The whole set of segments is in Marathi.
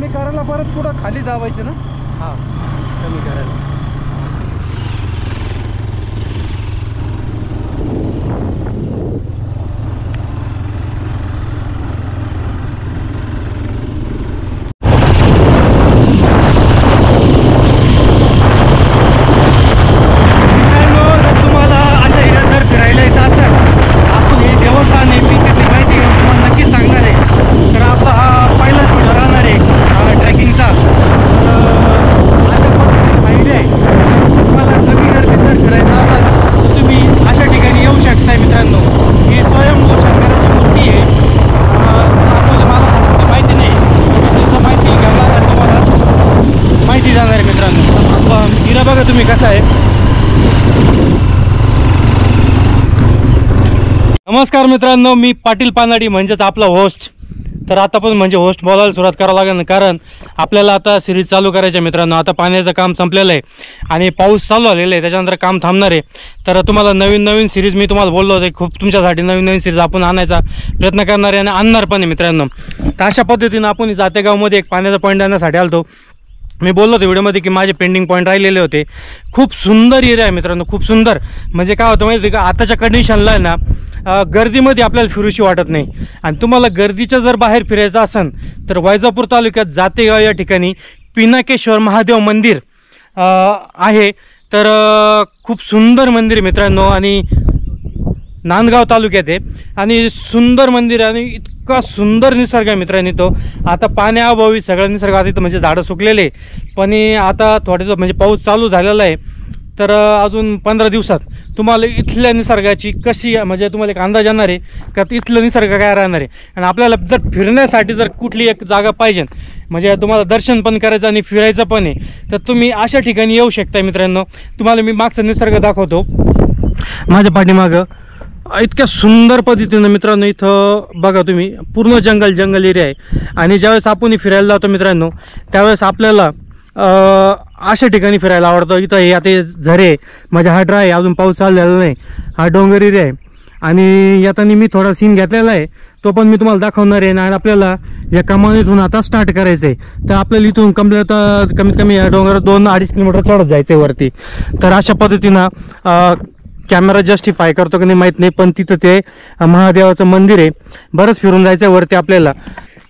कमी करायला परत पुढं खाली जावायचं ना? हां, कमी करायला. बघा तुम्ही कसं आहे. नमस्कार मित्रांनो, मी पाटील पानाडी म्हणजेच आपला होस्ट. तर आता पण म्हणजे होस्ट बोलायला सुरुवात करावं लागेल, कारण आपल्याला आता सिरीज चालू करायची आहे मित्रांनो. आता पाण्याचं काम संपलेलं आहे आणि पाऊस चालू झालेला आहे, त्याच्यानंतर काम थांबणार आहे. तर तुम्हाला नवीन नवीन सिरीज मी तुम्हाला बोललो होते, खूप तुमच्यासाठी नवीन नवीन सिरीज आपण आणायचा प्रयत्न करणार आहे आणि आणणार पण आहे मित्रांनो. तर अशा पद्धतीनं आपण जातेगावमध्ये एक पाण्याचा पॉईंट आणण्यासाठी आलतो. मी बोललो होतो व्हिडिओमध्ये की माझे पेंडिंग पॉईंट राहिलेले होते. खूप सुंदर एरिया आहे मित्रांनो, खूप सुंदर. म्हणजे काय होतं माहिती आहे का, आताच्या कंडिशनला आहे ना, गर्दीमध्ये आपल्याला फिरूशी वाटत नाही. आणि तुम्हाला गर्दीच्या जर बाहेर फिरायचं असेल तर वैजापूर तालुक्यात जातेगाव या ठिकाणी पिनाकेश्वर महादेव मंदिर आहे. तर खूप सुंदर मंदिर आहे मित्रांनो, आणि नांदगाव तालुक्यात आहे. आणि सुंदर मंदिर आहे आणि इतका सुंदर निसर्ग आहे मित्रांनो तो. आता पाण्याअभावी सगळं निसर्ग आता इथं म्हणजे झाडं सुकलेले, पण आता थोडंसं म्हणजे पाऊस चालू झालेला आहे. तर अजून 15 दिवसात तुम्हाला इथल्या निसर्गाची कशी म्हणजे तुम्हाला एक अंदाज येणार आहे का इथलं निसर्ग काय राहणार आहे. आणि आपल्याला जर फिरण्यासाठी जर कुठली एक जागा पाहिजे, म्हणजे तुम्हाला दर्शन पण करायचं आणि फिरायचं पण आहे, तर तुम्ही अशा ठिकाणी येऊ शकता मित्रांनो. तुम्हाला मी मागचा निसर्ग दाखवतो. माझ्या पाठीमागं इतक्या सुंदर पद्धतीनं मित्रांनो इथं बघा तुम्ही, पूर्ण जंगल एरिया आहे. आणि ज्यावेळेस आपण फिरायला जातो मित्रांनो, त्यावेळेस आपल्याला अशा ठिकाणी फिरायला आवडतं. इथं हे आता झरे, माझ्या हा ड्राय, अजून पाऊस चालू झालेला नाही, हा डोंगर एरिया आहे. आणि यातानी मी थोडा सीन घेतलेला आहे, तो पण मी तुम्हाला दाखवणार आहे. आणि आपल्याला या कमानीतून आता स्टार्ट करायचं आहे. तर आपल्याला इथून कमीत कमी या डोंगरात 2-2.5 किलोमीटर चढत जायचं आहे वरती. तर अशा पद्धतीनं कॅमेरा जस्टिफाय करतो की नाही माहीत नाही, पण तिथं ते महादेवाचं मंदिर आहे. बरंच फिरून जायचं आहे वरती आपल्याला.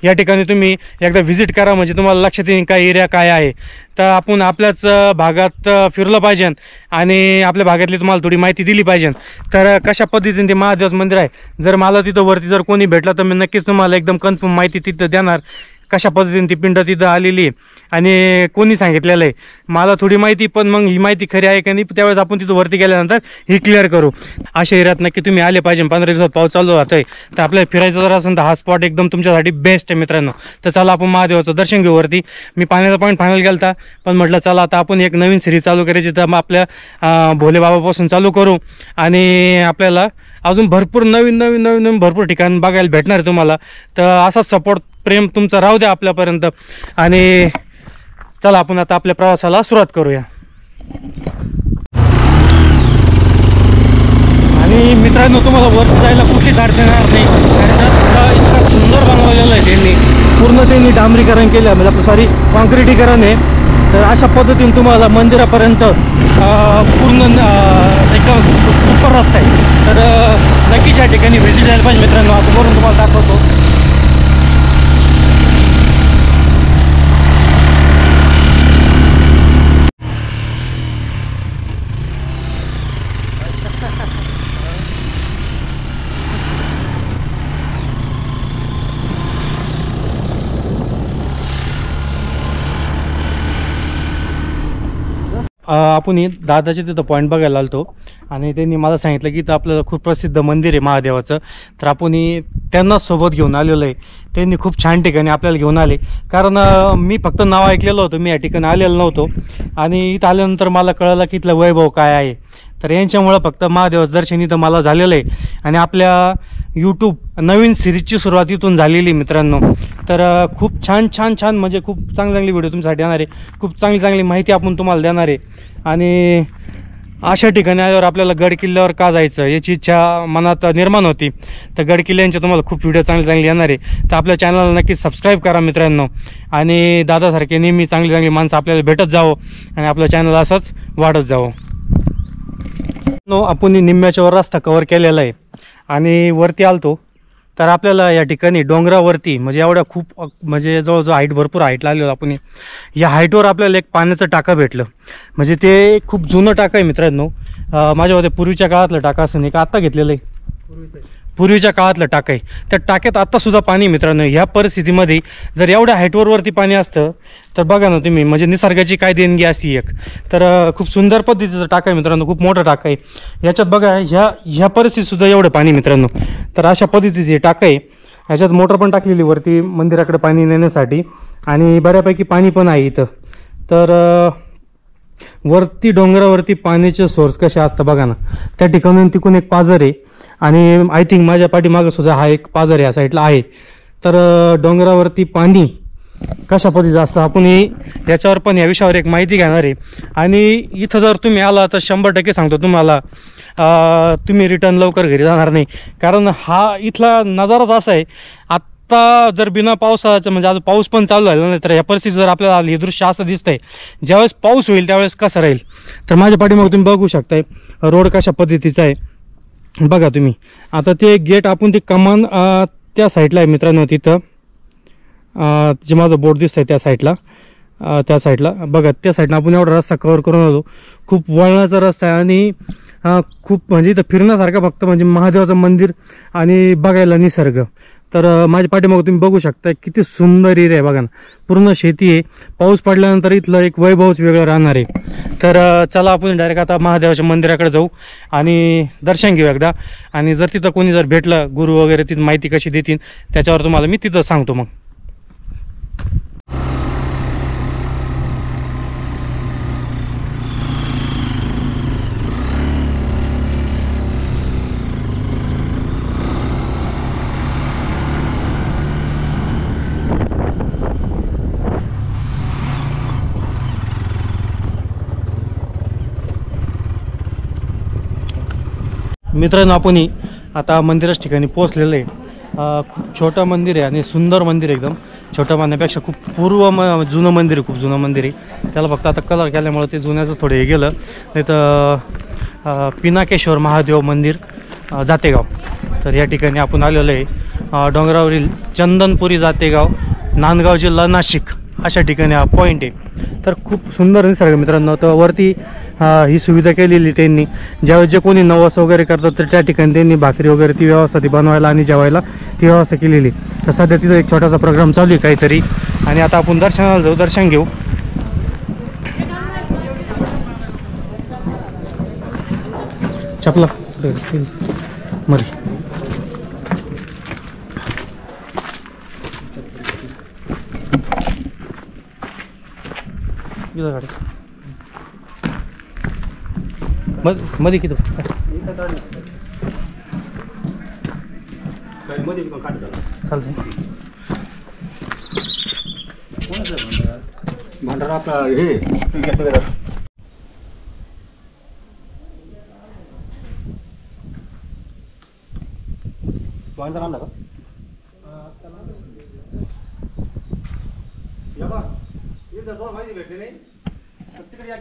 या ठिकाणी तुम्ही एकदा व्हिजिट करा, म्हणजे तुम्हाला लक्षात येईल काय एरिया काय आहे. तर आपण आपल्याच भागात फिरलं पाहिजे आणि आपल्या भागातली तुम्हाला थोडी माहिती दिली पाहिजे. तर कशा पद्धतीने ते महादेवाचं मंदिर आहे, जर मला तिथं वरती जर कोणी भेटलं तर मी नक्कीच तुम्हाला एकदम कन्फर्म माहिती तिथं देणार, कशा पद्धतीने ती पिंड तिथं आलेली आणि कोणी सांगितलेलं आहे. मला थोडी माहिती, पण मग ही माहिती खरी आहे का नाही त्यावेळेस आपण तिथं वरती गेल्यानंतर ही क्लिअर करू. अशा एरियात नक्की तुम्ही आले पाहिजे. 15 दिवसात पाऊस चालू राहत आहे, तर आपल्याला फिरायचं जर असेल तर हा स्पॉट एकदम तुमच्यासाठी बेस्ट आहे मित्रांनो. तर चला आपण महादेवाचं दर्शन घेऊ वरती. मी पाण्याचा पॉईंट फायनल गेलता, पण म्हटलं चला आता आपण एक नवीन सिरीज चालू करायची, तर मग आपल्या भोले बाबापासून चालू करू. आणि आपल्याला अजून भरपूर नवीन भरपूर ठिकाण बघायला भेटणार आहे तुम्हाला. तर असाच सपोर्ट प्रेम तुमचं राहू द्या आपल्यापर्यंत. आणि चला आपण आता आपल्या प्रवासाला सुरुवात करूया. आणि मित्रांनो, तुम्हाला वरती जायला कुठलीच अडचण येणार नाही, कारण रस्ता इतका सुंदर बनवलेला आहे त्यांनी. पूर्ण त्यांनी डांबरीकरण केलं, म्हणजे आपलं सॉरी कॉन्क्रिटीकरण आहे. तर अशा पद्धतीने तुम्हाला मंदिरापर्यंत पूर्ण एकदम सुपर रस्ता आहे. तर नक्कीच या ठिकाणी व्हिजिट द्यायला पाहिजे मित्रांनो. आता वरून तुम्हाला दाखवतो. आपण दादाच्या तिथं पॉईंट बघायला आलतो आणि त्यांनी मला सांगितलं की इथं आपल्याला खूप प्रसिद्ध मंदिर आहे महादेवाचं. तर आपण त्यांनाच सोबत घेऊन आलेलो आहे. त्यांनी खूप छान ठिकाणी आपल्याला घेऊन आले, कारण मी फक्त नाव ऐकलेलं होतं, मी या ठिकाणी आलेलो नव्हतो. आणि इथं आल्यानंतर मला कळलं की इथलं वैभव काय आहे. तर यांच्यामुळं फक्त महादेवाचं दर्शन इथं मला झालेलं आहे. आणि आपल्या यूट्यूब नवीन सिरीजची सुरुवात इथून झालेली मित्रांनो. तर खूप छान म्हणजे खूप चांगली व्हिडिओ तुमच्यासाठी येणार आहे. खूप चांगली माहिती आपण तुम्हाला देणार आहे. आणि अशा ठिकाणी आल्यावर आपल्याला गड किल्ल्यावर का जायचं याची इच्छा मनात निर्माण होती. तर गड किल्ल्यांचे तुम्हाला खूप व्हिडिओ चांगले येणार आहे. तर आपल्या चॅनलला नक्की सबस्क्राईब करा मित्रांनो. आणि दादासारखे नेहमी चांगली माणसं आपल्याला भेटत जावं आणि आपलं चॅनल असंच वाढत जावं. आपण निम्म्याच्या वर रस्ता कवर केलेला आहे आणि वरती आलतो तर आपल्याला या ठिकाणी डोंगरावरती म्हणजे एवढ्या खूप म्हणजे जवळजवळ हाईट भरपूर हाईटला आलेलो आपण. या हाईटवर आपल्याला एक पाण्याचं टाका भेटलं. म्हणजे ते खूप जुनं टाका आहे मित्रांनो. माझ्या मते पूर्वीच्या काळातलं टाका असं नाही का आत्ता घेतलेलं आहे, पूर्वीच्या काळातलं टाका आहे. त्या टाक्यात आत्तासुद्धा पाणी मित्रांनो. ह्या परिस्थितीमध्ये जर एवढ्या हाईटवरती पाणी असतं तर बघा ना तुम्ही म्हणजे निसर्गाची काय देणगी असती एक. तर खूप सुंदर पद्धतीचं टाका आहे मित्रांनो, खूप मोठं टाका आहे. याच्यात बघा ह्या परिस्थितीसुद्धा एवढं पाणी मित्रांनो. तर अशा पद्धतीचे टाका आहे. ह्याच्यात मोटर पण टाकलेली वरती मंदिराकडे पाणी नेण्यासाठी आणि बऱ्यापैकी पाणी पण आहे इथं. तर वरती डोंगरावरती पाण्याचे सोर्स कसे असतं बघा ना. त्या ठिकाणून तिकून एक पाझर आहे आणि आय थिंक माझ्या पाठीमागं सुद्धा हा एक पाझर या साईडला आहे. तर डोंगरावरती पाणी कशा पद्धतीचं असतं आपण याच्यावर पण या विषयावर एक माहिती घेणार आहे. आणि इथं जर तुम्ही आला तर 100% सांगतो तुम्हाला तुम्ही रिटर्न लवकर घरी जाणार नाही. कारण हा इथला नजाराच असा आहे. आत्ता जर बिना पावसाचं म्हणजे आज पाऊस पण चालू झाला नाही तर या परिस्थिती जर आपल्याला हे दृश्य असं दिसतंय. ज्यावेळेस पाऊस होईल त्यावेळेस कसं राहील. तर माझ्या पाठीमागे तुम्ही बघू शकताय रोड कशा पद्धतीचा आहे बघा तुम्ही. आता ते गेट आपण ते कमान त्या साईडला आहे मित्रांनो. तिथं जे माझं बोर्ड दिसतंय त्या साईडला बघा. त्या साईडनं आपण एवढा रस्ता कव्हर करून आलो. खूप वळणाचा रस्ता आहे आणि खूप म्हणजे इथं फिरण्यासारखं फक्त म्हणजे महादेवाचं मंदिर आणि बघायला निसर्ग. तर माझ्या पाठीमागे तुम्ही बघू शकता किती सुंदर एरिया आहे बघा ना. पूर्ण शेती आहे. पाऊस पडल्यानंतर इथलं एक वैभवच वेगळं राहणार आहे. तर चला आपण डायरेक्ट आता महादेवाच्या मंदिराकडे जाऊ आणि दर्शन घेऊ एकदा. आणि जर तिथं कोणी जर भेटलं गुरु वगैरे तिथं माहिती कशी देतील त्याच्यावर तुम्हाला मी तिथं सांगतो. मग मित्रांनो आपण आता मंदिराच्या ठिकाणी पोहोचलेलं आहे. खूप छोटं मंदिर आहे आणि सुंदर मंदिर आहे एकदम. छोटं म्हणण्यापेक्षा खूप जुनं मंदिर आहे, खूप जुनं मंदिर आहे. त्याला फक्त आता कलर केल्यामुळे ते जुन्याचं थोडं हे गेलं. नाही तर पिनाकेश्वर महादेव मंदिर जातेगाव. तर या ठिकाणी आपण आलेलो आहे. डोंगरावरील चंदनपुरी जातेगाव, नांदगाव जिल्हा नाशिक अशा ठिकाणी हा पॉईंट आहे. तर खूप सुंदर निसर्ग मित्रांनो. तर वरती ही सुविधा केलेली त्यांनी. ज्यावेळेस जे कोणी नवस वगैरे करतात तर त्या ठिकाणी त्यांनी भाकरी वगैरे ती व्यवस्था ती बनवायला आणि जेवायला ती व्यवस्था केलेली. तर सध्या तिथं एक छोटासा प्रोग्राम चालू आहे काहीतरी. आणि आता आपण दर्शनाला जाऊ, दर्शन घेऊ. चपला मरी गाडी मध्ये किती चालतंय. भंडारा आपला हे आणला का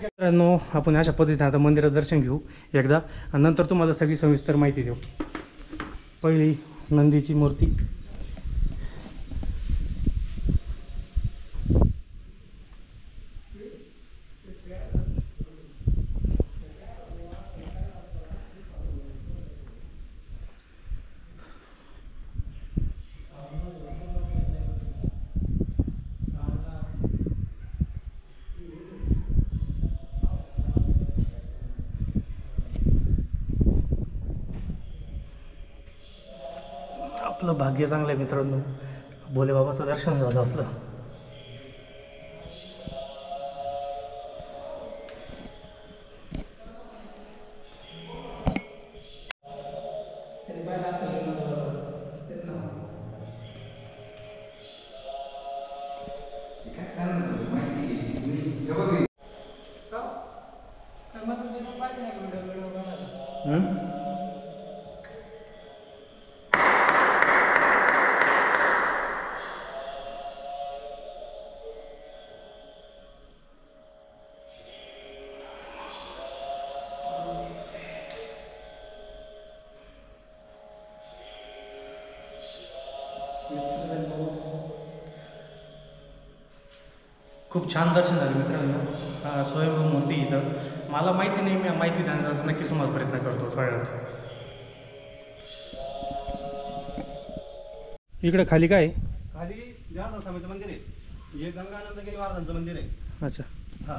मित्रांनो. आपण अशा पद्धतीने आता मंदिरात दर्शन घेऊ एकदा आणि नंतर तुम्हाला सगळी सविस्तर माहिती देऊ. पहिली नंदीची मूर्ती. आपलं भाग्य चांगलं आहे मित्रांनो. भोले बाबाचं दर्शन झालं आपलं. खूप छान दर्शन झालं मित्रांनो. स्वयंभू मूर्ती इथं मला माहिती नाही, मी माहिती देण्याचा नक्कीच तुम्हाला प्रयत्न करतो थोड्यात. इकडे खाली काय आहे? खाली जनार्दन स्वामीचं मंदिर आहे. हे गंगानंदगिरी महाराजांचं मंदिर आहे. अच्छा. हा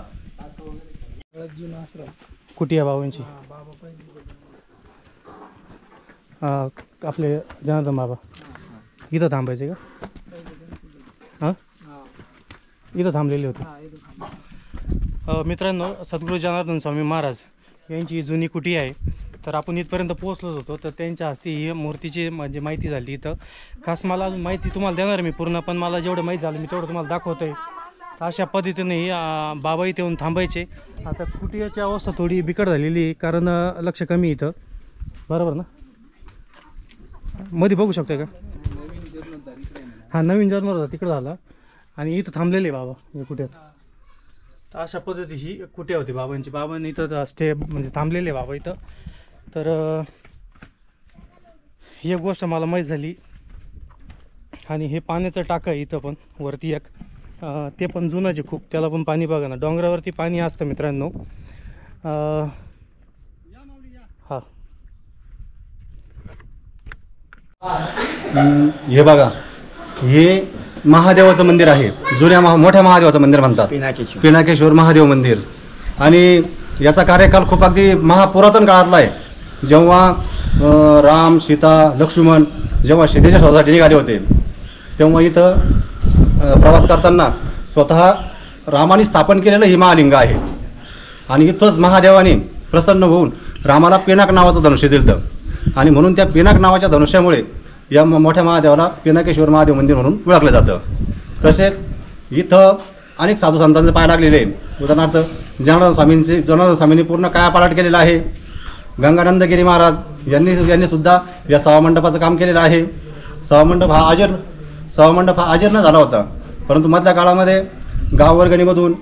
कुटिया बाबांची. आपले जनार्दन बाबा इथं थांबायचे का? हां इथं थांबलेले होते. मित्रांनो, सद्गुरू जनार्दन स्वामी महाराज यांची जुनी कुटी आहे. तर आपण इथपर्यंत पोहोचलोच होतो. तर त्यांच्या हस्ते ही मूर्तीची म्हणजे माहिती झाली इथं. खास मला अजून माहिती तुम्हाला देणार मी पूर्ण, पण मला जेवढं माहिती झालं मी तेवढं तुम्हाला दाखवतो आहे. तर अशा पद्धतीने ही बाबा इथे येऊन थांबायचे. आता कुटियाची अवस्था थोडी बिकट झालेली आहे, कारण लक्ष कमी इथं. बरोबर ना? मध्ये बघू शकतो का? हां, नवीन जन्म तिकडं झाला आणि इथं थांबलेले बाबा हे कुठे. तर अशा पद्धती ही कुठे होती बाबांची. बाबांनी इथं स्टे म्हणजे थांबलेले बाबा इथं. तर ही एक गोष्ट मला माहीत झाली. आणि हे पाण्याचं टाकं आहे इथं पण वरती एक, ते पण जुनंच आहे खूप. त्याला पण पाणी बघा ना, डोंगरावरती पाणी असतं मित्रांनो. हां हे बघा, हे महादेवाचं मंदिर आहे. जुन्या मोठ्या महादेवाचं मंदिर म्हणतात, पिनाकेश्वर महादेव मंदिर. आणि याचा कार्यकाल खूप अगदी महापुरातन काळातला आहे. जेव्हा राम, सीता, लक्ष्मण जेव्हा सीतेच्या शोधासाठी निघाले होते, तेव्हा इथं प्रवास करताना स्वतः रामाने स्थापन केलेलं हे महालिंग आहे. आणि इथंच महादेवाने प्रसन्न होऊन रामाला पिनाक नावाचं धनुष्य दिलं. आणि म्हणून त्या पिनाक नावाच्या धनुष्यामुळे या मोठ्या महादेवाला पिनाकेश्वर महादेव मंदिर म्हणून ओळखलं जातं. तसेच इथं अनेक साधू संतांचे पाय लागलेले आहे. उदाहरणार्थ जनार्दन स्वामींनी पूर्ण कायापालट केलेला आहे. गंगानंदगिरी महाराज यांनी सुद्धा या सभामंडपाचं काम केलेलं आहे. सभामंडप हा अजीर्ण झाला होता, परंतु मधल्या काळामध्ये गाव वर्गणीमधून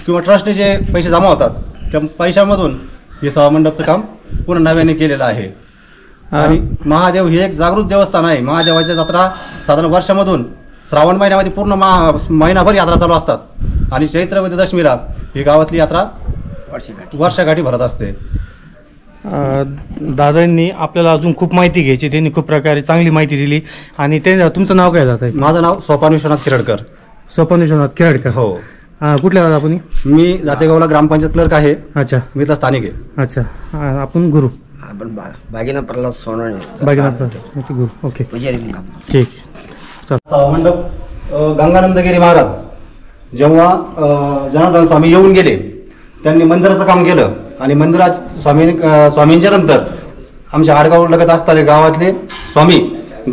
किंवा ट्रस्टचे जे पैसे जमा होतात त्या पैशामधून हे सभामंडपचं काम पूर्ण नव्याने केलेलं आहे. आणि महादेव हे एक जागृत देवस्थान आहे. महादेवाच्या जत्रा साधारण वर्षामधून श्रावण महिन्यामध्ये पूर्ण महिनाभर यात्रा चालू असतात. आणि चैत्रवती दशमीला ही गावातली यात्रा वर्षाकाठी भरत असते. दादांनी आपल्याला अजून खूप माहिती घ्यायची, त्यांनी खूप प्रकारे चांगली माहिती दिली. आणि ते तुमचं नाव काय दादा? माझं नाव सोपान विश्वनाथ खिरडकर. सोपान विश्वनाथ खिरडकर. हो. कुठल्या गावात आपण? मी जातेगावला ग्रामपंचायत क्लर्क आहे. अच्छा. मी इथला स्थानिक आहे. अच्छा. आपण गुरु? आपण बागीना प्रल्हाद सोनवणे. बागीना गुरु. ओके, ठीक. सभामंडप गंगानंदगिरी महाराज जेव्हा जनार्दन स्वामी येऊन गेले, त्यांनी मंदिराचं काम केलं. आणि मंदिरात स्वामींच्या नंतर आमच्या आडगाव लगत असताना गावातले स्वामी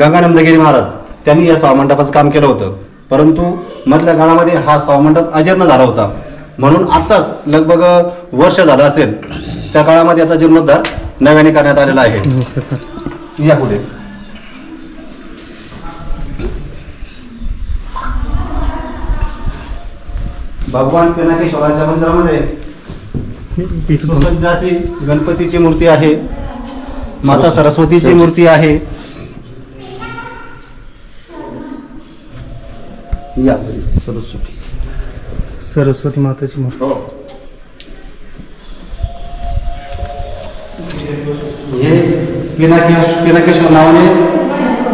गंगानंदगिरी महाराज त्यांनी या सभामंडपाचं काम केलं होतं. परंतु मधल्या काळामध्ये हा सभामंडप अजीर्ण झाला होता. म्हणून आत्ताच लगभग वर्ष झालं असेल त्या काळामध्ये याचा जीर्णोद्धार नव्याने करण्यात आलेला आहे. या पुढे भगवान पिनाकेश्वराच्या मंदिरामध्ये सुसज्ज अशी गणपतीची मूर्ती आहे. माता सरस्वतीची मूर्ती आहे. या सरस्वती माताची मूर्ती. हे पिनाकेश्वर नावाने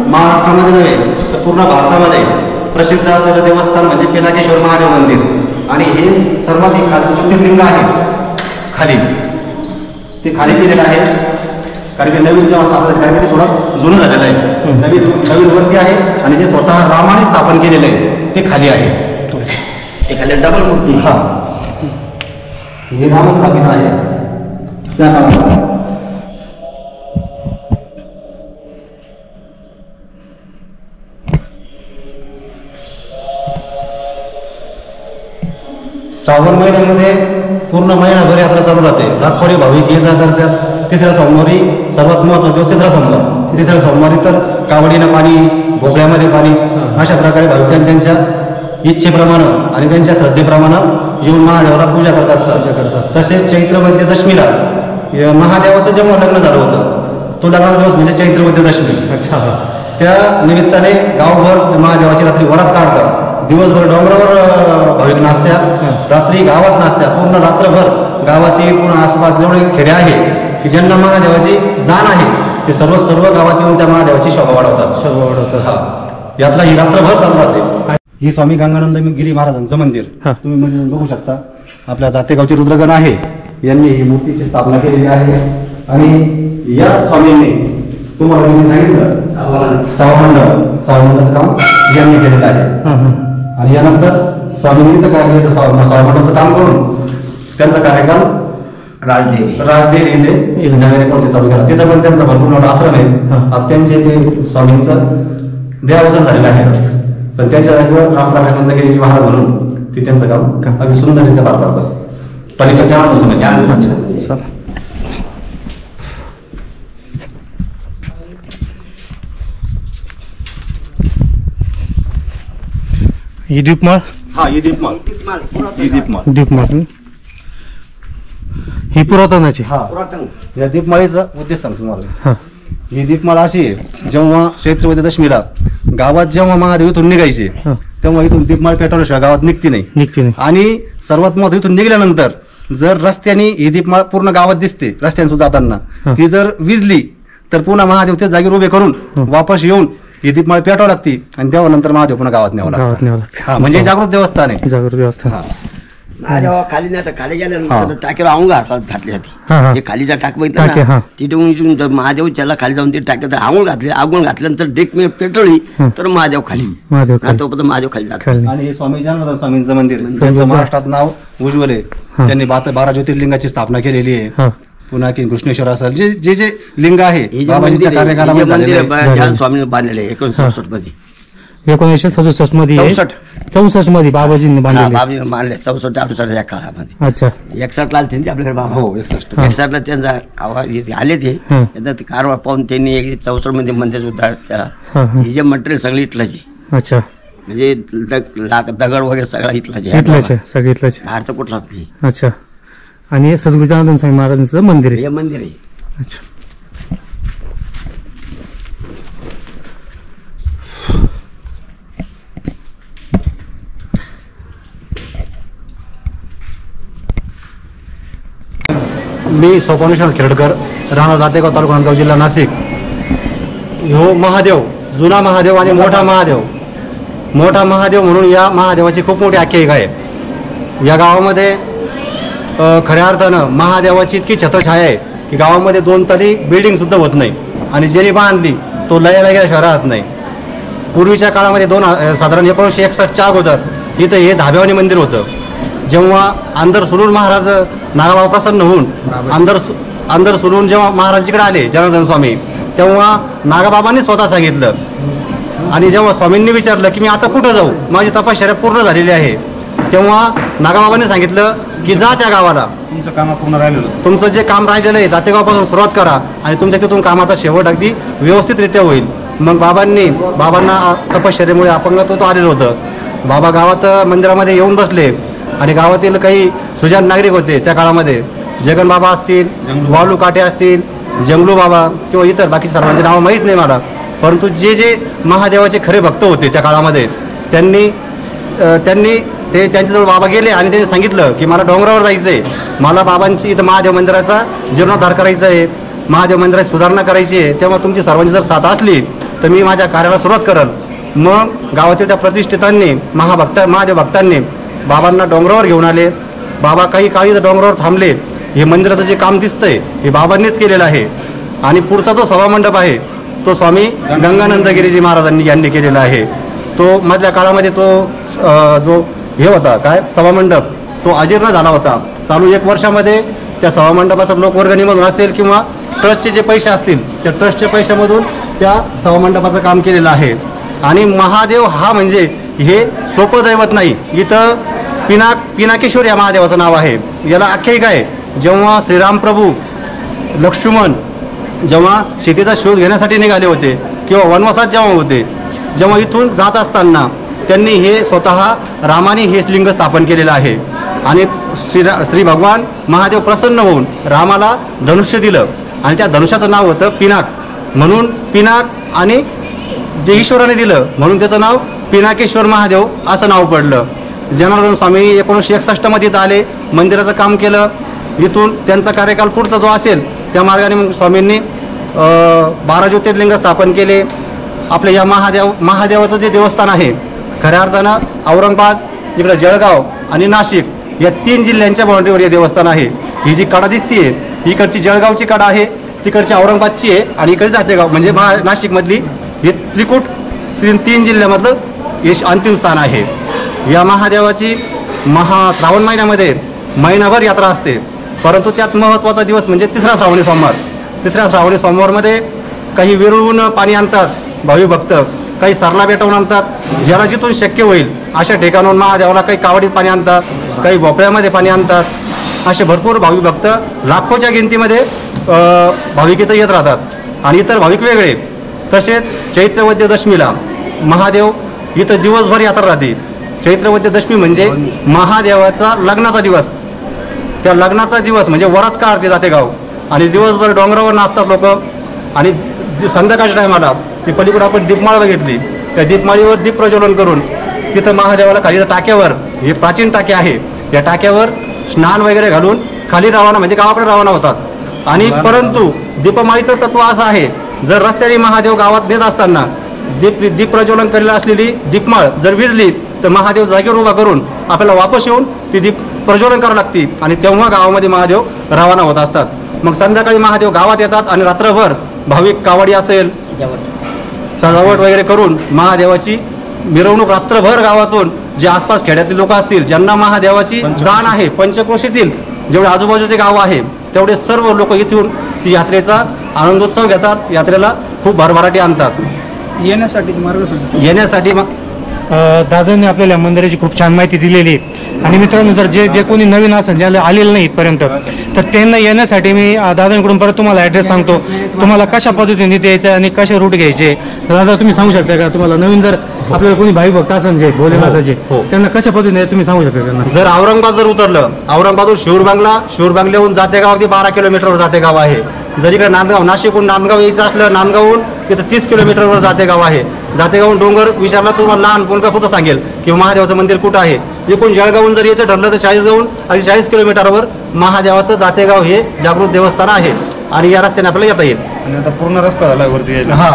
महाराष्ट्रामध्ये नव्हे तर पूर्ण भारतामध्ये प्रसिद्ध असलेलं देवस्थान म्हणजे पिनाकेश्वर महादेव मंदिर. आणि हे सर्वाधिक खालचं ज्योतिर्लिंग आहे खाली, ते खाली केलेलं आहे. कारण की नवीन जेव्हा स्थापन झालं ते थोडं जुनं झालेलं आहे. नवीन वरती आहे. आणि जे स्वतः रामाने स्थापन केलेलं आहे ते खाली आहे. एखाद्या डबल मूर्ती. हा, हे रामस्थापित आहे त्या काळात. श्रावण महिन्यामध्ये पूर्ण महिनाभर यात्रा चालू राहते. लाखोडी भाविक ये जा करतात. तिसऱ्या सोमवारी सर्वात महत्त्वाचा तिसरा सोमवार. तिसऱ्या सोमवारी तर कावडीनं पाणी, भोपळ्यामध्ये पाणी, अशा प्रकारे भाविकांनी त्यांच्या इच्छेप्रमाणे आणि त्यांच्या श्रद्धेप्रमाणे येऊन महादेवाला पूजा करत असतात. तसेच चैत्रवद्य दशमीला महादेवाचं जेव्हा लग्न झालं होतं तो लग्नाचा दिवस म्हणजे चैत्रवद्य दशमी. अच्छा. त्या निमित्ताने गावभर महादेवाची रात्री वरात काढतात. दिवसभर डोंगरावर भाविक नाचत्या, रात्री गावात नाचत्या. पूर्ण रात्रभर गावातील पूर्ण आसपास जेवढे खेडे आहे की ज्यांना महादेवाची जाण आहे ते सर्व गावात येऊन त्या महादेवाची शोभा वाढवतात. हा यात्रा ही रात्रभर चालू राहते. ही स्वामी गंगानंद गिरी महाराजांचं मंदिर तुम्ही म्हणजे बघू शकता. आपल्या जातेगावचे रुद्रगण आहे, यांनी ही मूर्तीची स्थापना केलेली आहे. आणि या स्वामींनी तुम्हाला मी सांगितलं सावमंडाचं काम यांनी केलेलं आहे. आणि यानंतर स्वामींनी तर काय केलं, सावमंडाचं काम करून त्यांचा कार्यकाल राजदेर येथे नव्याने कोणते चालू केला. तिथं पण त्यांचा भरपूर मोठा आश्रम आहे. आता त्यांचे ते स्वामींचं देहावसान झालेलं आहे, पण त्यांच्या जागेवर रामप्रकाश गिरीजी महाराज म्हणून ते त्यांचं काम अगदी सुंदररित्या पार पाडतात. ही दीपमाळ, हा ही दीपमाळ, ही दीपमाळ ही पुरातनाची. हा या दीपमाळीचा उद्देश सांगतो तुम्हाला. ही दीपमाळ अशी आहे, जेव्हा चैत्र दशमीला गावात जेव्हा महादेव इथून निघायचे तेव्हा इथून दीपमाळ पेटवल्याशिवाय गावात निघते नाही. आणि सर्वात महत्व इथून निघाल्यानंतर जर रस्त्याने ही दीपमाळ पूर्ण गावात दिसते, रस्त्याने जाताना ती जर विजली तर पुन्हा महादेव त्या जागेवर उभे करून वापस येऊन ही दीपमाळ पेटावं लागते आणि तेव्हा नंतर महादेव पुन्हा गावात न्यावं लागतं. हा म्हणजे जागृत देवस्थान आहे. जागृत देवस्थान. जेव्हा खाली नाही खाली गेल्यानंतर टाकीवर आंघोळ घातली जाते. खालीचा टाक बघितला ना, तिथे महादेव त्याला खाली जाऊन ते टाक्यात आंघोळ घातल्यानंतर डेक मी पेटवली तर महादेव खाली, तोपर्यंत महादेव खाली जातो. आणि हे स्वामी जनार्दन स्वामींचं मंदिर, त्यांचं महाराष्ट्रात नाव उज्ज्वल आहे. त्यांनी 12 ज्योतिर्लिंगाची स्थापना केलेली आहे. पुन्हा की कृष्णेश्वर असेल जे जे लिंग आहे बाबाजीच्या कार्यकालामध्ये स्वामीने बांधलेले 1967 मध्ये, 1967 मध्ये 64 मध्ये बाबाजींनी बांधले. बांधले 64-68 या काळामध्ये. अच्छा 61 ला आले त्यांचे आपल्याकडे बाबा. हो 61 61 ला त्यांचा आवाज आले ते कारवार पाहून त्यांनी 64 मध्ये मंदिर उद्धार केला. हे जे मटेरियल सगळं इथलंच आहे. अच्छा म्हणजे दगड वगैरे सगळा इथलाच आहे. बाहेरचं कुठलाच नाही. अच्छा. आणि सद्गुरू जनार्दन स्वामी महाराजांचं मंदिर आहे. हे मंदिर आहे. अच्छा. मी सोपानेश्वर खेडकर, राहणार जातेगाव, तालुका नांदगाव, जिल्हा नाशिक. ह्यो महादेव, जुना महादेव आणि मोठा महादेव. मोठा महादेव म्हणून या महादेवाची खूप मोठी आख्यायिका आहे. या गावामध्ये खऱ्या अर्थानं महादेवाची इतकी छत्रछाया आहे की गावामध्ये 2 तरी बिल्डिंग सुद्धा होत नाही. आणि ज्यांनी बांधली तो लयाला गेल्याशिवाय राहत नाही. पूर्वीच्या काळामध्ये साधारण 1961च्या अगोदर इथं हे धाब्यावानी मंदिर होतं. जेव्हा अंदर सुरून महाराज नागाबाबा प्रसन्न होऊन अंदर सुरून जेव्हा महाराज इकडे आले जनार्दन स्वामी, तेव्हा नागाबाबांनी स्वतः सांगितलं. आणि जेव्हा स्वामींनी विचारलं की मी आता कुठं जाऊ, माझी तपश्चर्या पूर्ण झालेली आहे, तेव्हा नागाबाबांनी सांगितलं की जा त्या गावाला, तुमचं काम पूर्ण राहिलेलं, तुमचं जे काम राहिलेलं आहे जातेगावापासून सुरुवात करा आणि तुमच्या तिथून कामाचा शेवट अगदी व्यवस्थितरित्या होईल. मग बाबांना तपश्चर्येमुळे अपंगत्व आलेलं होतं. बाबा गावात मंदिरामध्ये येऊन बसले आणि गावातील काही सुजाण नागरिक होते त्या काळामध्ये, जगन बाबा असतील, वालू काटे असतील, जंगलू बाबा किंवा इतर बाकी सर्वांचे नावं माहीत नाही मला, परंतु जे जे महादेवाचे खरे भक्त होते त्या काळामध्ये त्यांनी त्यांच्याजवळ बाबा गेले आणि त्यांनी सांगितलं की मला डोंगरावर जायचं आहे, मला बाबांची इथं महादेव मंदिराचा जीर्णोद्धार करायचा आहे, महादेव मंदिराची सुधारणा करायची आहे, तेव्हा तुमची सर्वांची जर साथ असली तर मी माझ्या कार्याला सुरुवात करेन. मग गावातील त्या प्रतिष्ठितांनी महादेव भक्तांनी बाबांना डोंगरावर घेऊन आले. बाबा काही काळी डोंगरावर थांबले. हे मंदिराचं जे काम दिसतंय हे बाबांनीच केलेलं आहे. आणि पुढचा जो सभामंडप आहे तो स्वामी गंगानंद गिरीजी महाराजांनी यांनी केलेला आहे. तो मधल्या काळामध्ये तो जो हे होता काय सभामंडप तो अजीर्ण झाला होता. चालू 1 वर्षामध्ये त्या सभामंडपाचा लोकवर्गणीमधून असेल किंवा ट्रस्टचे जे पैसे असतील त्या ट्रस्टच्या पैशामधून त्या सभामंडपाचं काम केलेलं आहे. आणि महादेव हा म्हणजे हे सोपं दैवत नाही. इथं पिनाकेश्वर या महादेवाचं नाव आहे. याला आख्यायिका आहे. जेव्हा श्रीराम प्रभू लक्ष्मण जेव्हा शेतीचा शोध घेण्यासाठी निघाले होते किंवा वनवासात जेव्हा होते, जेव्हा इथून जात असताना त्यांनी हे स्वतः रामाने हे लिंग स्थापन केलेलं आहे. आणि श्री भगवान महादेव प्रसन्न होऊन रामाला धनुष्य दिलं आणि त्या धनुष्याचं नाव होतं पिनाक. म्हणून पिनाक आणि जे ईश्वराने दिलं म्हणून त्याचं नाव पिनाकेश्वर महादेव असं नाव पडलं. जनार्दन स्वामी 1961 मध्ये इथं आले, मंदिराचं काम केलं. इथून त्यांचा कार्यकाल पुढचा जो असेल त्या मार्गाने मग स्वामींनी 12 ज्योतिर्लिंग स्थापन केले. आपल्या या महादेवाचं जे देवस्थान आहे खऱ्या अर्थानं औरंगाबाद, इकडं जळगाव आणि नाशिक या 3 जिल्ह्यांच्या बाउंड्रीवर हे देवस्थान आहे. ही जी कडा दिसतीये इकडची जळगावची कडा आहे, तिकडची औरंगाबादची आहे आणि इकडे जातेगाव म्हणजे नाशिकमधली हे त्रिकूट 3 जिल्ह्यामधलं हे अंतिम स्थान आहे. या महादेवाची श्रावण महिन्यामध्ये महिनाभर यात्रा असते, परंतु त्यात महत्त्वाचा दिवस म्हणजे तिसरा श्रावणी सोमवार. तिसऱ्या श्रावणी सोमवारमध्ये काही विरळून पाणी आणतात भाविक भक्त, काही सरला पेटवून आणतात. ज्याला जिथून शक्य होईल अशा ठिकाणाहून महादेवाला काही कावडीत पाणी आणतात, काही भोपळ्यामध्ये पाणी आणतात. असे भरपूर भाविक भक्त लाखोच्या गिनतीमध्ये भाविक इथं येत राहतात आणि इतर भाविक वेगळे. तसेच चैत्रवद्य दशमीला महादेव इथं दिवसभर यात्रा राहते. चैत्रवद्य दशमी म्हणजे महादेवाचा लग्नाचा दिवस. त्या लग्नाचा दिवस म्हणजे वरात काढते जाते गाव आणि दिवसभर डोंगरावर नाचतात लोक. आणि संध्याकाळच्या टायमाला ती पलीकडे आपण दीपमाळ बघितली, त्या दीपमाळीवर दीप प्रज्वलन करून तिथं महादेवाला खाली टाक्यावर, हे प्राचीन टाके आहे, या टाक्यावर स्नान वगैरे घालून खाली रवाना म्हणजे गावाकडे रवाना होतात. आणि परंतु दीपमाळीचं तत्व असं आहे, जर रस्त्याने महादेव गावात नेत असताना दीप प्रज्वलन केलेलं असलेली दीपमाळ जर विजली तर महादेव जागेवर उभा करून आपल्याला वापस येऊन ती दीप प्रज्वलन करावं लागते आणि तेव्हा गावामध्ये महादेव रवाना होत असतात. मग संध्याकाळी महादेव गावात येतात आणि रात्रभर भाविक कावडी असेल सजावट वगैरे करून महादेवाची मिरवणूक रात्रभर गावातून जे आसपास खेड्यातील लोक असतील ज्यांना महादेवाची जाण आहे, पंचक्रोशीतील जेवढे आजूबाजूचे गाव आहे तेवढे सर्व लोक इथून ती यात्रेचा आनंदोत्सव घेतात. यात्रेला खूप भरभराटी आणतात. येण्यासाठीचे मार्ग सांगा. येण्यासाठी दादांनी आपल्याला मंदिराची खूप छान माहिती दिलेली आहे. आणि मित्रांनो जर जे कोणी नवीन असेल ज्याला आलेलं नाही इथपर्यंत तर त्यांना येण्यासाठी मी दादांकडून परत तुम्हाला ॲड्रेस सांगतो, तुम्हाला कशा पद्धतीने यायचं आणि कशा रूट घ्यायचे. दादा तुम्ही सांगू शकता का, तुम्हाला नवीन जर आपल्याला कोणी भाई भक्त असेल जे भोलेनाथाचे त्यांना कशा पद्धतीने तुम्ही सांगू शकता त्यांना. जर औरंगाबाद जर उतरलं, औरंगाबादहून शिवरबांगल्याहून जातेगाव अगदी 12 किलोमीटरवर जातेगाव आहे. जर इकडे नांदगाव, नाशिकहून नांदगाव यायचं असलं, नांदगावहून इथं 30 किलोमीटरवर जातेगाव आहे. जातेगावहून डोंगर विचारला तुम्हाला लहान मुलगा सुद्धा सांगेल की महादेवाचं मंदिर कुठं आहे. एकूण जळगावहून जर यायचं ठरलं तर 40 किलोमीटरवर महादेवाचं जातेगाव हे जागृत देवस्थान आहे आणि या रस्त्याने आपल्याला येता येईल. आणि आता पूर्ण रस्ता झाला वरती यायला. हा,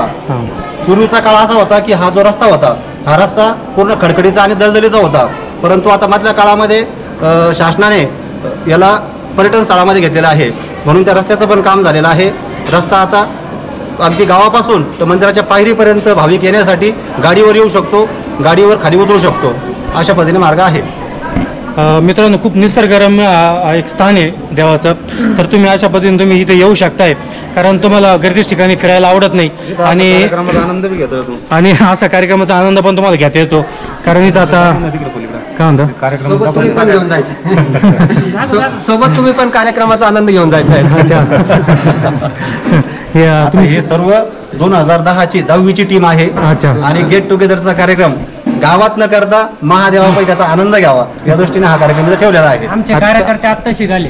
पूर्वीचा काळ असा होता की हा जो रस्ता होता हा रस्ता पूर्ण खडखडीचा आणि दलदलीचा होता, परंतु आता मधल्या काळामध्ये शासनाने याला पर्यटन स्थळामध्ये घेतलेला आहे म्हणून त्या रस्त्याचं पण काम झालेलं आहे. रस्ता आता अगदी गावापासून तर मंदिराच्या पायरीपर्यंत भाविक येण्यासाठी गाडीवर येऊ शकतो, गाडीवर खाली उतरू शकतो, अशा पद्धतीने मार्ग आहे. मित्रांनो खूप निसर्गरम्य एक स्थान आहे देवाचं, तर तुम्ही अशा पद्धतीने तुम्ही इथे येऊ शकताय कारण तुम्हाला गर्दीच्या ठिकाणी फिरायला आवडत नाही आणि आनंद बी घेतो तू. आणि असा कार्यक्रमाचा आनंद पण तुम्हाला घेता येतो. कारण इथं आता काय म्हणता सोबत तुम्ही पण घेऊन जायचं, सोबत तुम्ही पण कार्यक्रमाचा आनंद घेऊन जायचा आहे. हे सर्व 2010ची 10वीची टीम आहे आणि गेट टुगेदरचा कार्यक्रम गावात न करता महादेवापैकी त्याचा आनंद घ्यावा या दृष्टीने हा कार्यक्रम ठेवलेला आहे. आमचे कार्यकर्ते आत्ता शिकाले.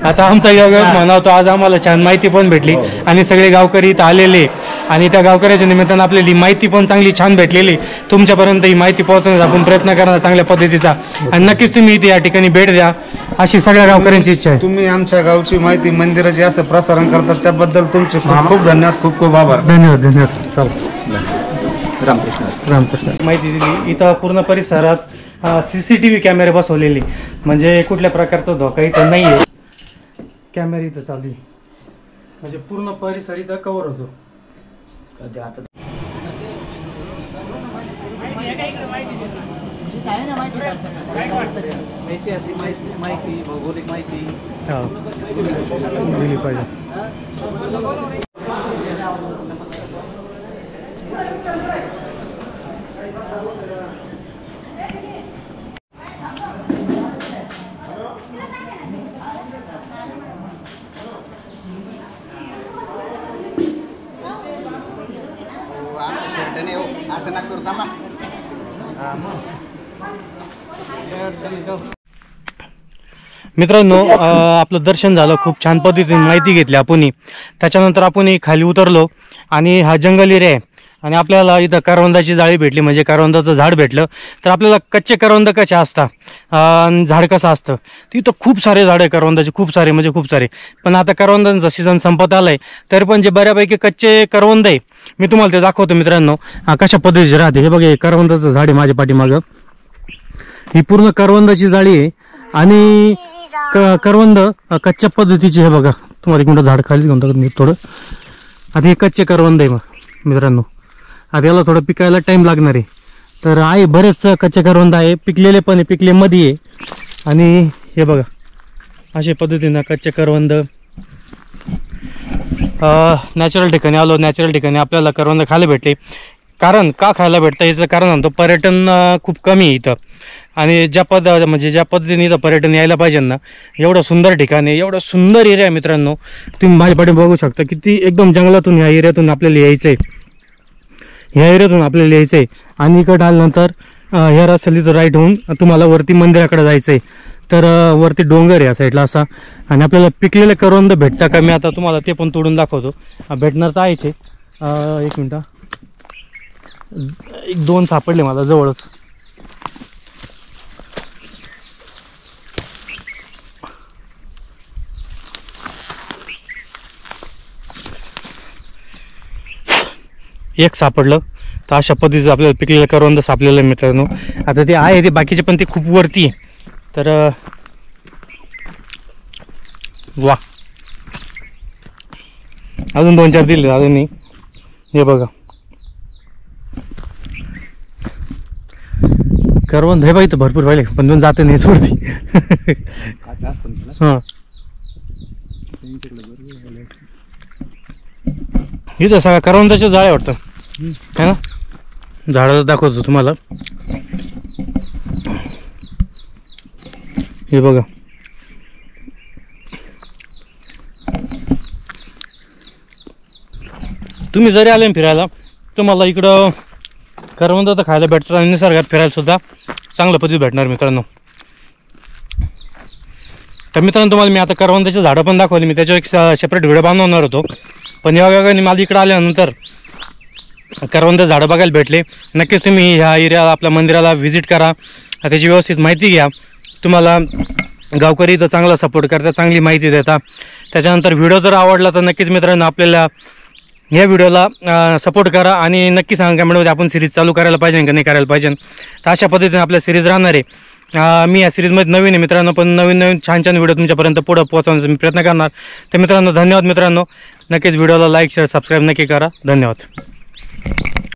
आता आमचा योग म्हणावतो आज आम्हाला छान माहिती पण भेटली आणि सगळे गावकरी इथं आलेले आणि त्या गावकऱ्याच्या निमित्तानं आपल्याला माहिती पण चांगली छान भेटलेली. तुमच्यापर्यंत ही माहिती पोहोचवण्याचा आपण प्रयत्न करणार चांगल्या पद्धतीचा आणि नक्कीच तुम्ही इथे या ठिकाणी भेट द्या अशी सगळ्या गावकऱ्यांची इच्छा आहे. तुम्ही आमच्या गावची माहिती मंदिराची असं प्रसारण करतात त्याबद्दल तुमचे खूप खूप धन्यवाद, खूप खूप आभार. धन्यवाद. चला रामकृष्ण. माहिती दिली. इथं पूर्ण परिसरात CCTV कॅमेरे बसवलेले म्हणजे कुठल्या प्रकारचा धोका इथं नाही आहे. कॅमेरे इथं चालू आहे म्हणजे पूर्ण परिसर इथं कव्हर होतो. ऐतिहासिक माहिती, भौगोलिक माहिती दिली पाहिजे. असं ना करू थांबा. मित्रांनो आपलं दर्शन झालं, खूप छान पद्धतीने माहिती घेतली आपण. त्याच्यानंतर आपण खाली उतरलो आणि हा जंगल एरिया आहे आणि आपल्याला इथं करवंदाची जाळी भेटली म्हणजे करवंदाचं झाड भेटलं तर आपल्याला कच्चे करवंद कसे असतात झाड कसं असतं तिथं खूप सारे झाड आहे करवंदाचे खूप सारे म्हणजे खूप सारे पण आता करवंदांचा सीझन संपत आला आहे तरी पण जे बऱ्यापैकी कच्चे करवंद आहे मी तुम्हाला ते दाखवतो मित्रांनो कशा पद्धतीचे राहते. हे बघा हे करवंदाचं झाड आहे माझ्या पाठीमागं ही पूर्ण करवंदाची जाळी आहे आणि करवंद कच्च्या पद्धतीचे हे बघा तुम्हाला एक मिनिट झाड खाली घेऊन टाकत मी थोडं आता हे कच्चे करवंद आहे मित्रांनो आता याला थोडं पिकायला टाईम लागणार आहे तर आहे बरेच कच्चे करवंद आहे पिकलेले पण आहे पिकले मध्ये आहे आणि हे बघा अशा पद्धतीनं कच्चे करवंद नॅचरल ठिकाणी आलो नॅचरल ठिकाणी आपल्याला करवंद खायला भेटले कारण का खायला भेटतं याचं कारण म्हणतो पर्यटन खूप कमी आहे इथं आणि ज्या पद्धतीने इथं पर्यटन यायला पाहिजे ना एवढं सुंदर ठिकाण आहे एवढं सुंदर एरिया आहे मित्रांनो तुम्ही माझ्या पाठी बघू शकता किती एकदम जंगलातून ह्या एरियातून आपल्याला यायचं आहे ह्या एरियातून आपल्याला यायचं आहे आणि इकडं आल्यानंतर ह्या रस्त्याला राईट होऊन तुम्हाला वरती मंदिराकडे जायचं आहे तर वरती डोंगर आहे या साईडला असा आणि आपल्याला पिकलेले करवंद भेटता का मी आता तुम्हाला ते पण तोडून दाखवतो भेटणार तर आहेच आहे एक मिनटं एक दोन सापडले मला जवळच एक सापडलं तर अशा पद्धतीचं आपल्याला पिकलेलं करवंद सापलेलं आहे मित्रांनो आता ते आहे ते बाकीचे पण ते खूप वरती आहे तर वा अजून 2-4 दिले अजून हे बघा करवंद हे बाई तर भरपूर व्हायले पण दोन जाते नाही सोडती हां इथं सगळ्या करवंदाच्या जाळ्या वाटतं है ना झाडं दाखवतो तुम्हाला हे बघा तुम्ही जरी आले फिरायला तुम्हाला इकडं करवंद तर खायला भेटतात आणि निसर्गात फिरायला सुद्धा चांगलं पद्धती भेटणार मित्रांनो. तर मित्रांनो तुम्हाला मी आता करवंदाची झाडं पण दाखवली मी त्याच्यावर एक सेपरेट व्हिडिओ बनवणार होतो पण योगायोगाने मला इकडं आल्यानंतर करवंद झाडं बघायला भेटले. नक्कीच तुम्ही ह्या एरिया आपल्या मंदिराला व्हिजिट करा त्याची व्यवस्थित माहिती घ्या. तुम्हाला गावकरी तर चांगला सपोर्ट करतात चांगली माहिती देतात. त्याच्यानंतर व्हिडिओ जर आवडला तर नक्कीच मित्रांनो आपल्याला या व्हिडिओला सपोर्ट करा आणि नक्की सांगा कमेंटमध्ये आपण सिरीज चालू करायला पाहिजे का नाही करायला पाहिजे. तर अशा पद्धतीने आपल्या सिरीज राहणार आहे. मी या सिरीजमध्ये नवीन आहे मित्रांनो पण नवीन छान व्हिडिओ तुमच्यापर्यंत पुढं पोहोचवण्याचा मी प्रयत्न करणार. तर मित्रांनो धन्यवाद मित्रांनो. नक्कीच व्हिडिओला लाईक शेअर सबस्क्राईब नक्की करा. धन्यवाद.